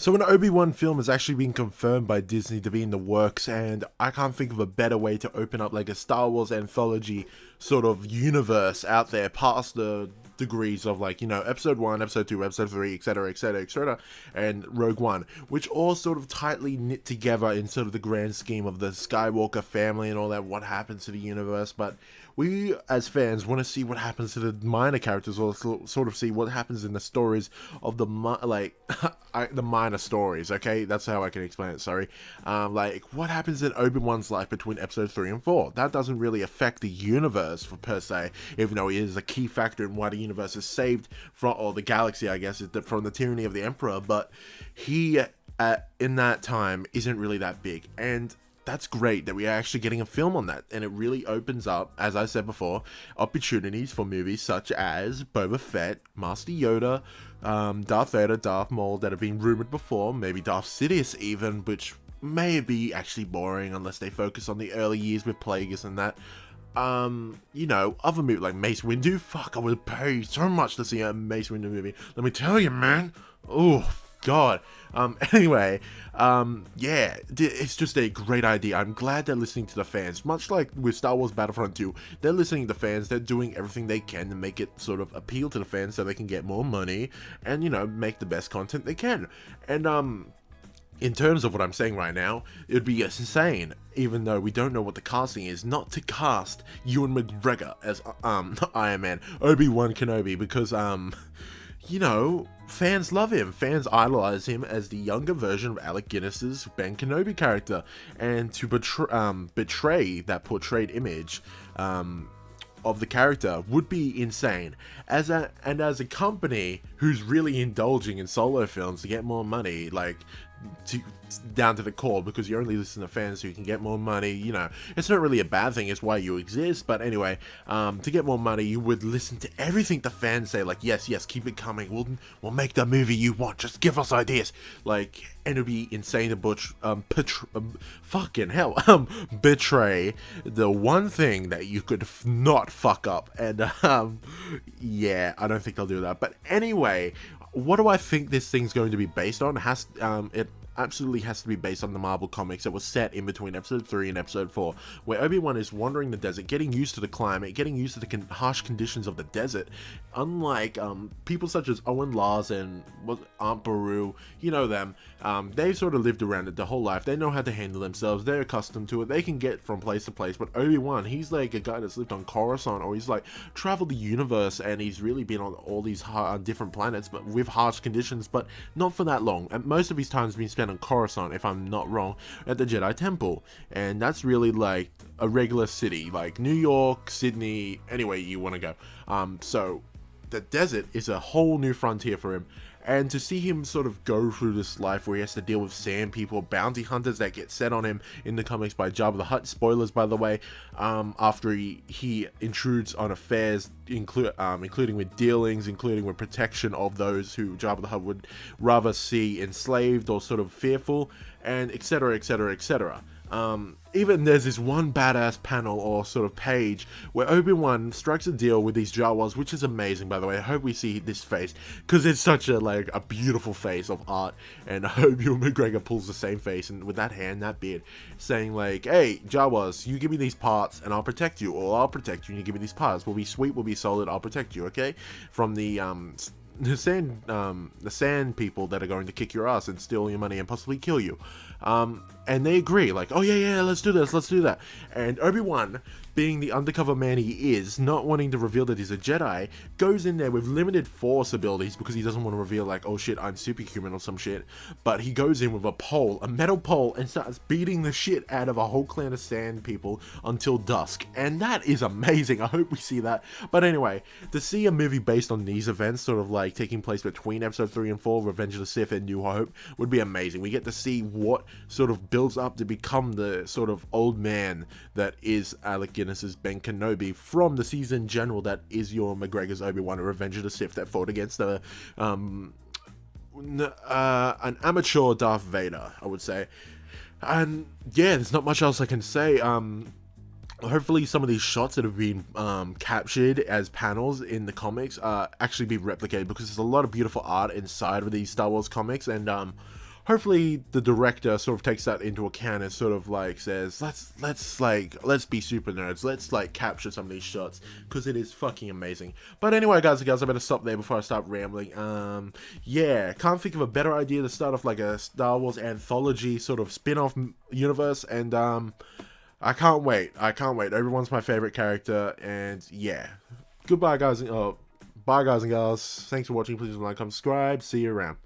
So an Obi-Wan film has actually been confirmed by Disney to be in the works, and I can't think of a better way to open up like a Star Wars anthology sort of universe out there past the degrees of, like, you know, episode 1, episode 2, episode 3, etc, etc, etc, and Rogue One, which all sort of tightly knit together in sort of the grand scheme of the Skywalker family and all that, what happens to the universe. But we as fans want to see what happens to the minor characters, or sort of see what happens in the stories of the the minor stories. Okay, that's how I can explain it. Sorry, like what happens in Obi-Wan's life between episode 3 and 4. That doesn't really affect the universe per se, even though it is a key factor in why the universe is saved from, or the galaxy, I guess, from the tyranny of the Emperor. But he, in that time, isn't really that big, and that's great that we are actually getting a film on that, and it really opens up, as I said before, opportunities for movies such as Boba Fett, Master Yoda, Darth Vader, Darth Maul, that have been rumored before, maybe Darth Sidious even, which may be actually boring unless they focus on the early years with Plagueis and that. You know, other movies like Mace Windu. Fuck, I would pay so much to see a Mace Windu movie. Let me tell you, man. Oh God. Anyway, yeah, it's just a great idea. I'm glad they're listening to the fans. Much like with Star Wars Battlefront 2, they're listening to the fans. They're doing everything they can to make it sort of appeal to the fans so they can get more money and, you know, make the best content they can. And, in terms of what I'm saying right now, it would be insane, even though we don't know what the casting is, not to cast Ewan McGregor as, Iron Man, Obi-Wan Kenobi, because, you know, fans love him. Fans idolize him as the younger version of Alec Guinness's Ben Kenobi character, and to betray that portrayed image, of the character would be insane. As a company who's really indulging in solo films to get more money, like down to the core, because you only listen to fans who can get more money, you know, it's not really a bad thing, it's why you exist. But anyway, to get more money, you would listen to everything the fans say, like, yes, keep it coming, we'll make the movie you want, just give us ideas, like, and it'd be insane to fucking hell, betray the one thing that you could not fuck up. And yeah, I don't think they'll do that. But anyway, what do I think this thing's going to be based on? It absolutely has to be based on the Marvel comics that was set in between episode 3 and episode 4, where Obi-Wan is wandering the desert, getting used to the climate, getting used to the harsh conditions of the desert. Unlike people such as Owen Lars and Aunt Beru, you know them, they've sort of lived around it their whole life. They know how to handle themselves, they're accustomed to it, they can get from place to place. But Obi-Wan, he's like a guy that's lived on Coruscant, or he's like traveled the universe, and he's really been on all these different planets, but with harsh conditions, but not for that long. And most of his time's been spent on Coruscant, if I'm not wrong, at the Jedi Temple, and that's really like a regular city, like New York, Sydney, anywhere you want to go. So the desert is a whole new frontier for him. And to see him sort of go through this life where he has to deal with sand people, bounty hunters that get set on him in the comics by Jabba the Hutt, spoilers by the way, after he intrudes on affairs, including with dealings, including with protection of those who Jabba the Hutt would rather see enslaved or sort of fearful, and etc, etc, etc. Even there's this one badass panel or sort of page where Obi-Wan strikes a deal with these Jawas, which is amazing, by the way. I hope we see this face, because it's such a beautiful face of art, and I hope Ewan McGregor pulls the same face, and with that hand, that beard, saying like, hey, Jawas, you give me these parts and I'll protect you, or I'll protect you and you give me these parts. We'll be sweet, we'll be solid, I'll protect you, okay? From the sand people that are going to kick your ass and steal your money and possibly kill you. And they agree, like, oh yeah, let's do this, let's do that. And Obi-Wan, being the undercover man he is, not wanting to reveal that he's a Jedi, goes in there with limited force abilities because he doesn't want to reveal, like, oh shit, I'm superhuman or some shit. But he goes in with a metal pole, and starts beating the shit out of a whole clan of sand people until dusk. And that is amazing. I hope we see that. But anyway, to see a movie based on these events, sort of like taking place between episode 3 and 4, Revenge of the Sith and New Hope, would be amazing. We get to see what sort of builds up to become the sort of old man that is Alec Guinness's Ben Kenobi from the season general that is Ewan McGregor's Obi-Wan, Revenge of the Sith, that fought against an amateur Darth Vader, I would say. And yeah, there's not much else I can say. Hopefully some of these shots that have been captured as panels in the comics actually be replicated, because there's a lot of beautiful art inside of these Star Wars comics, and hopefully the director sort of takes that into account and sort of like says, let's be super nerds, let's like capture some of these shots, because it is fucking amazing. But anyway, guys and girls, I better stop there before I start rambling. Yeah, can't think of a better idea to start off like a Star Wars anthology sort of spin-off universe, and I can't wait. Everyone's my favorite character, and yeah. Goodbye, guys. Bye, guys and girls. Thanks for watching. Please like, comment, subscribe. See you around.